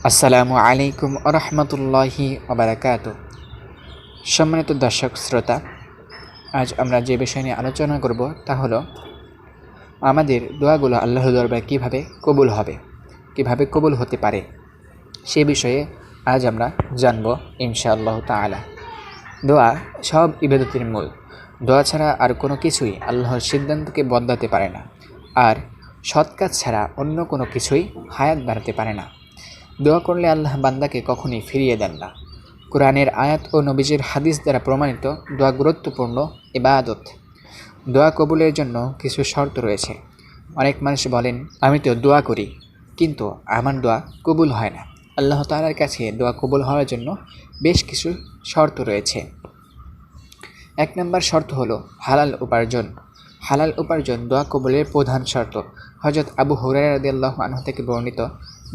আসসালামু আলাইকুম রহমতুল্লাহি ওবারাকাতুহু। সম্মানিত দর্শক শ্রোতা, আজ আমরা যে বিষয় নিয়ে আলোচনা করব তা হলো আমাদের দোয়াগুলো আল্লাহর দরবারে কিভাবে কবুল হতে পারে সে বিষয়ে আজ আমরা জানব ইনশাআল্লাহ তাআলা। দোয়া সব ইবাদতের মূল। দোয়া ছাড়া আর কোনো কিছুই আল্লাহর সিদ্ধান্তকে বদলাতে পারে না, আর সৎ কাজ ছাড়া অন্য কোনো কিছুই হায়াত বাড়াতে পারে না। দোয়া করলে আল্লাহ বান্দাকে কখনই ফিরিয়ে দেন না। কোরআনের আয়াত ও নবীজির হাদিস দ্বারা প্রমাণিত দোয়া গুরুত্বপূর্ণ ইবাদত। দোয়া কবুলের জন্য কিছু শর্ত রয়েছে। অনেক মানুষ বলেন, আমি তো দোয়া করি কিন্তু আমার দোয়া কবুল হয় না। আল্লাহ তাআলার কাছে দোয়া কবুল হওয়ার জন্য বেশ কিছু শর্ত রয়েছে। 1 নম্বর শর্ত হলো হালাল উপার্জন। হালাল উপার্জন দোয়া কবুলের প্রধান শর্ত। হযরত আবু হুরায়রা রাদিয়াল্লাহু আনহু থেকে বর্ণিত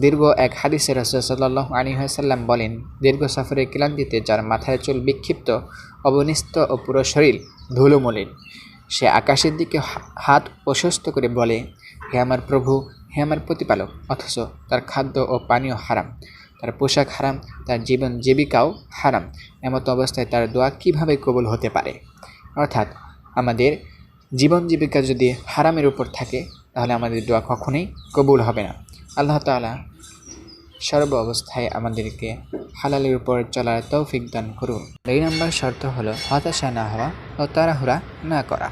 দীর্ঘ এক হাদিসে রাসূল সাল্লাল্লাহু আলাইহি ওয়াসাল্লাম বলেন, দীর্ঘ সফরের ক্লান্তিতে যার মাথায় চুল বিক্ষিপ্ত, অবনিষ্ট ও পুরো শরীর ধুলোমলিন, সে আকাশের দিকে হাত প্রশস্ত করে বলে, হে আমার প্রভু, হে আমার প্রতিপালক, অথচ তার খাদ্য ও পানীয় হারাম, তার পোশাক হারাম, তার জীবন জীবিকাও হারাম। এমতো অবস্থায় তার দোয়া কিভাবে কবুল হতে পারে? অর্থাৎ আমাদের জীবন জীবিকা যদি হারামের উপর থাকে তাহলে আমাদের দোয়া কখনোই কবুল হবে না। আল্লাহ তাআলা সর্ব অবস্থায় আমাদেরকে হালালের উপর চলার তৌফিক দান করুন। 2 নম্বর শর্ত হলো হতাশা না হওয়া ও তাড়াহুড়া না করা।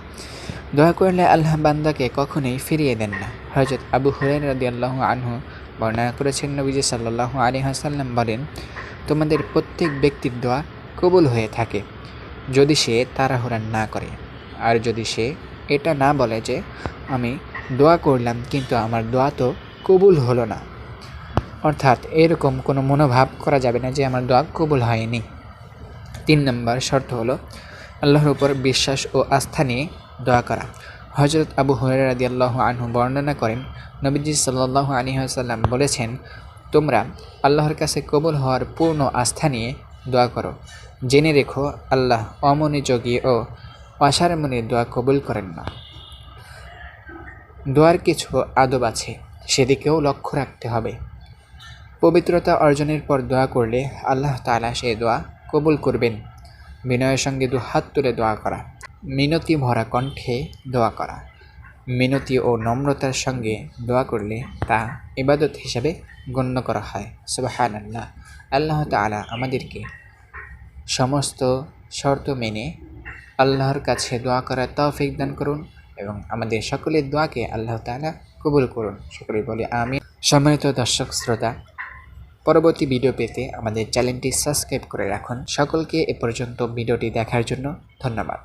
দোয়া করলে আল্লাহ বান্দাকে কখনোই ফিরিয়ে দেন না। হযরত আবু হুরায়রা রাদিয়াল্লাহু আনহু বর্ণনা করেছেন, নবীজি সাল্লাল্লাহু আলাইহি ওয়াসাল্লাম বলেন, তোমাদের প্রত্যেক ব্যক্তির দোয়া কবুল হয়ে থাকে যদি সে তাড়াহুড়া না করে, আর যদি সে এটা না বলে যে আমি দোয়া করলাম কিন্তু আমার দোয়া তো কবুল হলো না। অর্থাৎ এরকম কোনো মনোভাব করা যাবে না যে আমার দোয়া কবুল হয়নি। 3 নম্বর শর্ত হলো আল্লাহর উপর বিশ্বাস ও আস্থা নিয়ে দোয়া করা। হযরত আবু হুরায়রা রাদিয়াল্লাহু আনহু বর্ণনা করেন, নবীজি সাল্লাল্লাহু আলাইহি ওয়াসাল্লাম বলেছেন, তোমরা আল্লাহর কাছে কবুল হওয়ার পূর্ণ আস্থা নিয়ে দোয়া করো। জেনে রেখো, আল্লাহ অমনোযোগী ও অসারমনির দোয়া কবুল করেন না। দোয়ার কিছু আদব আছে, সেদিকেও লক্ষ্য রাখতে হবে। পবিত্রতা অর্জনের পর দোয়া করলে আল্লাহ তাআলা সে দোয়া কবুল করবেন। বিনয়ের সঙ্গে 2 হাত তুলে দোয়া করা, মিনতি ভরা কণ্ঠে দোয়া করা। মিনতি ও নম্রতার সঙ্গে দোয়া করলে তা ইবাদত হিসাবে গণ্য করা হয়। সুবহানাল্লাহ। আল্লাহ তাআলা আমাদেরকে সমস্ত শর্ত মেনে আল্লাহর কাছে দোয়া করার তৌফিক দান করুন এবং আমাদের সকলের দোয়াকে আল্লাহ তাআলা কবুল করুন। সকলে বলি আমিন। সম্মানিত দর্শক শ্রোতা, পরবর্তী ভিডিও পেতে আমাদের চ্যানেলটি সাবস্ক্রাইব করে রাখুন। সকলকে এ পর্যন্ত ভিডিওটি দেখার জন্য ধন্যবাদ।